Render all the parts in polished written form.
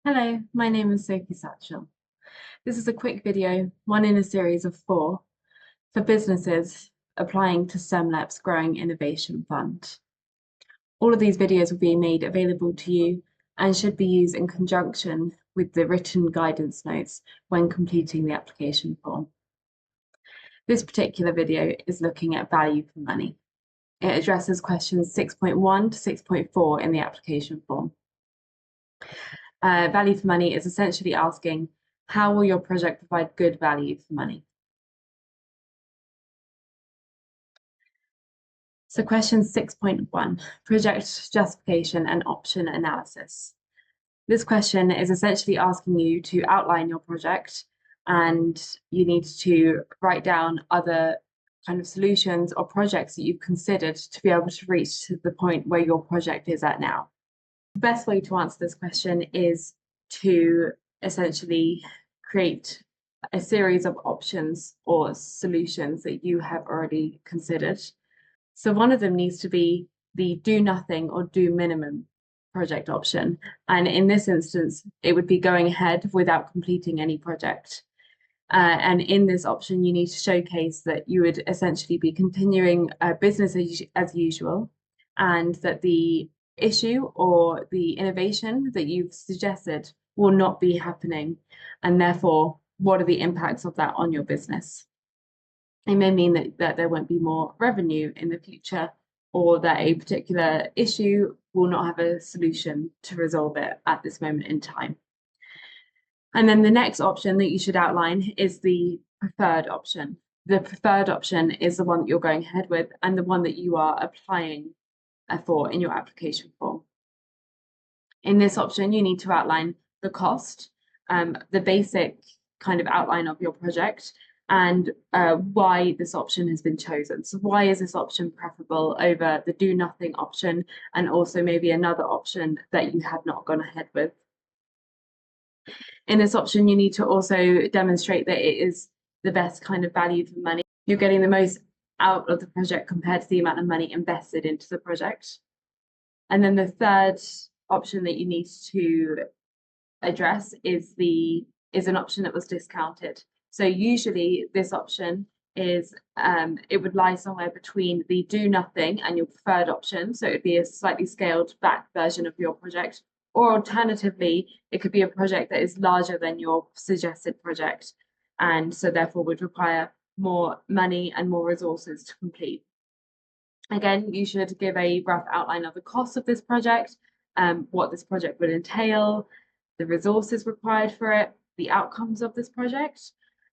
Hello, my name is Sophie Satchel. This is a quick video, one in a series of four, for businesses applying to STEMLab's Growing Innovation Fund. All of these videos will be made available to you and should be used in conjunction with the written guidance notes when completing the application form. This particular video is looking at value for money. It addresses questions 6.1 to 6.4 in the application form. Value for money is essentially asking, how will your project provide good value for money? So question 6.1, project justification and option analysis. This question is essentially asking you to outline your project, and you need to write down other kind of solutions or projects that you've considered to be able to reach to the point where your project is at now. The best way to answer this question is to essentially create a series of options or solutions that you have already considered. So one of them needs to be the do nothing or do minimum project option. And in this instance, it would be going ahead without completing any project. And in this option, you need to showcase that you would essentially be continuing business as usual, and that the issue or the innovation that you've suggested will not be happening. And therefore, what are the impacts of that on your business? It may mean that there won't be more revenue in the future, or that a particular issue will not have a solution to resolve it at this moment in time. And then the next option that you should outline is the preferred option. The preferred option is the one that you're going ahead with and the one that you are applying for in your application form. In this option, you need to outline the cost, the basic kind of outline of your project, and why this option has been chosen. So why is this option preferable over the do nothing option, and also maybe another option that you have not gone ahead with? In this option, you need to also demonstrate that it is the best kind of value for money. You're getting the most out of the project compared to the amount of money invested into the project. And then the third option that you need to address is an option that was discounted. So usually this option is it would lie somewhere between the do nothing and your preferred option. So it would be a slightly scaled back version of your project. Or alternatively, it could be a project that is larger than your suggested project, and so therefore would require more money and more resources to complete. Again, you should give a rough outline of the cost of this project, what this project would entail, the resources required for it, the outcomes of this project.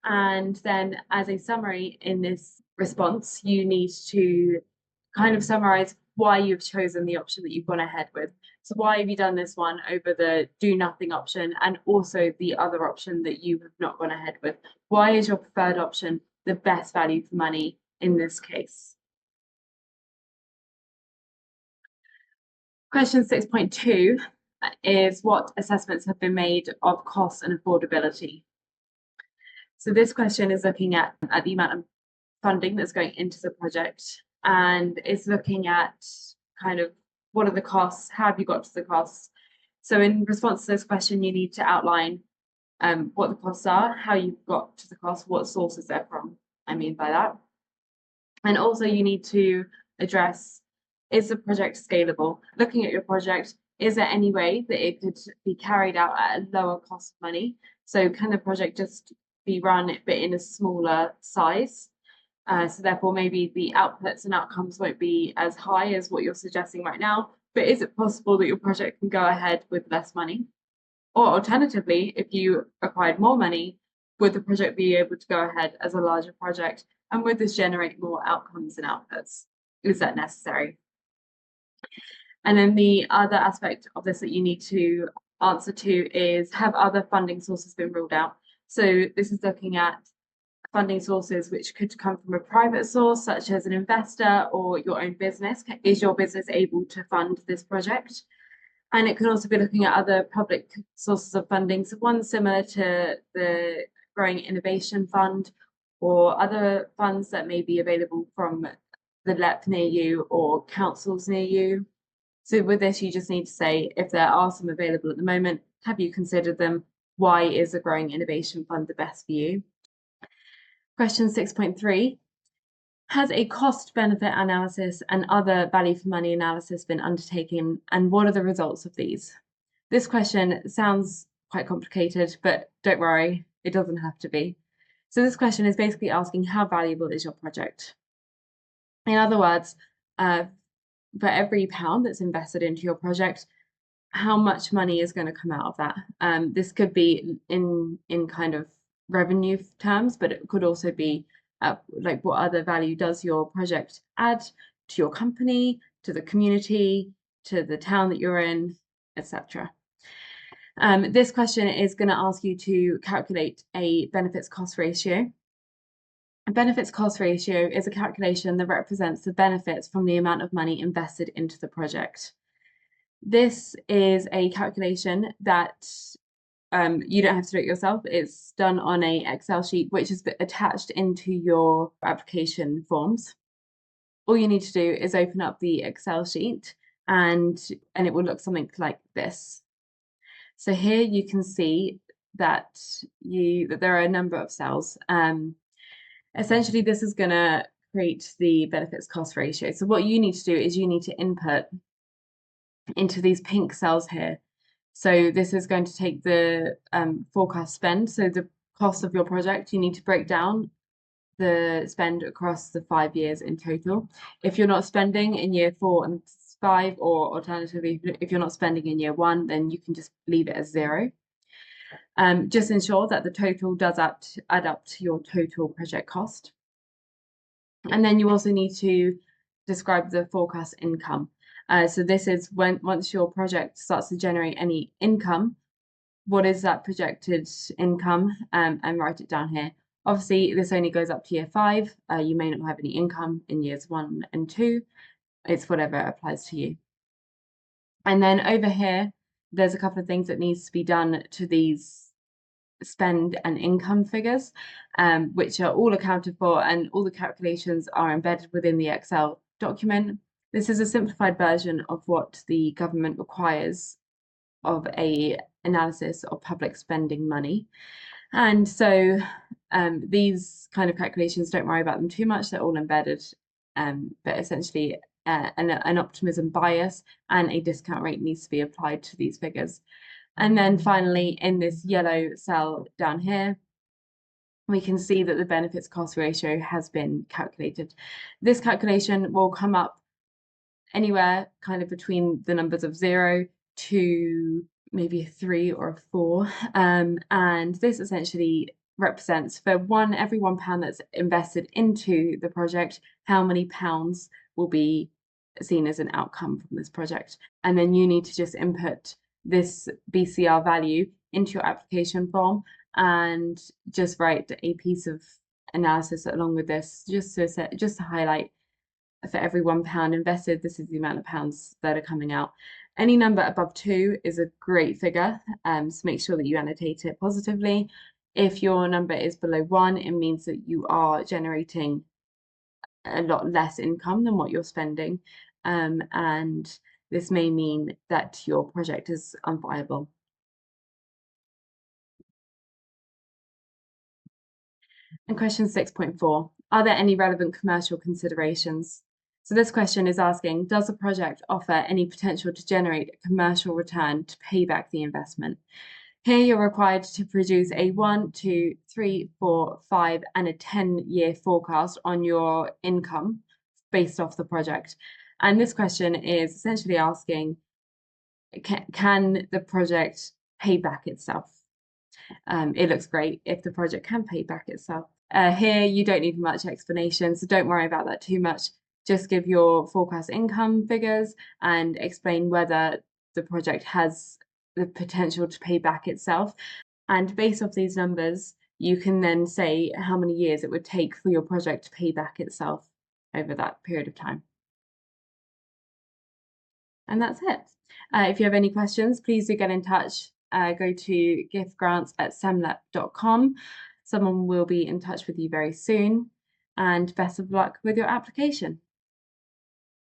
And then as a summary in this response, you need to kind of summarize why you've chosen the option that you've gone ahead with. So why have you done this one over the do nothing option, and also the other option that you have not gone ahead with? Why is your preferred option the best value for money in this case? Question 6.2 is what assessments have been made of cost and affordability? So this question is looking at the amount of funding that's going into the project, and it's looking at kind of what are the costs, how have you got to the costs? So in response to this question, you need to outline what the costs are, how you've got to the cost, what sources they're from, I mean by that. And also you need to address, is the project scalable? Looking at your project, is there any way that it could be carried out at a lower cost of money? So can the project just be run but in a smaller size? So therefore maybe the outputs and outcomes won't be as high as what you're suggesting right now, but is it possible that your project can go ahead with less money? Or alternatively, if you acquired more money, would the project be able to go ahead as a larger project? And would this generate more outcomes and outputs? Is that necessary? And then the other aspect of this that you need to answer to is, have other funding sources been ruled out? So this is looking at funding sources which could come from a private source, such as an investor or your own business. Is your business able to fund this project? And it can also be looking at other public sources of funding. So one similar to the Growing Innovation Fund, or other funds that may be available from the LEP near you or councils near you. So with this, you just need to say if there are some available at the moment, Have you considered them? Why is a growing innovation fund the best for you? Question 6.3. Has a cost benefit analysis and other value for money analysis been undertaken, and what are the results of these? This question sounds quite complicated, but don't worry, it doesn't have to be. So this question is basically asking, how valuable is your project? In other words, for every pound that's invested into your project, how much money is going to come out of that? This could be in kind of revenue terms, but it could also be like, what other value does your project add to your company, to the community, to the town that you're in, etc. This question is going to ask you to calculate a benefits cost ratio. A benefits cost ratio is a calculation that represents the benefits from the amount of money invested into the project. This is a calculation that you don't have to do it yourself. It's done on a Excel sheet, which is attached into your application forms. All you need to do is open up the Excel sheet and it will look something like this. So here you can see that there are a number of cells. Essentially, this is going to create the benefits cost ratio. So what you need to do is you need to input into these pink cells here. So this is going to take the forecast spend. So the cost of your project, you need to break down the spend across the 5 years in total. If you're not spending in year 4 and 5, or alternatively, if you're not spending in year 1, then you can just leave it as 0. Just ensure that the total does add up to your total project cost. And then you also need to describe the forecast income. So this is once your project starts to generate any income, what is that projected income, and write it down here. Obviously, this only goes up to year 5. You may not have any income in years 1 and 2. It's whatever applies to you. And then over here, there's a couple of things that needs to be done to these spend and income figures, which are all accounted for, and all the calculations are embedded within the Excel document. This is a simplified version of what the government requires of a analysis of public spending money. And so these kind of calculations, don't worry about them too much, they're all embedded, but essentially an optimism bias and a discount rate needs to be applied to these figures. And then finally, in this yellow cell down here, we can see that the benefits cost ratio has been calculated. This calculation will come up anywhere kind of between the numbers of 0 to maybe a 3 or a 4. And this essentially represents, for every £1 that's invested into the project, how many pounds will be seen as an outcome from this project. And then you need to just input this BCR value into your application form and just write a piece of analysis along with this, just to highlight, for every £1 invested, this is the amount of pounds that are coming out. Any number above 2 is a great figure, so make sure that you annotate it positively. If your number is below 1, it means that you are generating a lot less income than what you're spending, and this may mean that your project is unviable. And question 6.4, are there any relevant commercial considerations? So this question is asking, does the project offer any potential to generate a commercial return to pay back the investment? Here you're required to produce a 1, 2, 3, 4, 5, and a 10-year forecast on your income based off the project. And this question is essentially asking, can the project pay back itself? It looks great if the project can pay back itself. Here you don't need much explanation, so don't worry about that too much. Just give your forecast income figures and explain whether the project has the potential to pay back itself. And based off these numbers, you can then say how many years it would take for your project to pay back itself over that period of time. And that's it. If you have any questions, please do get in touch. Go to giftgrants@semlep.com. Someone will be in touch with you very soon, and best of luck with your application.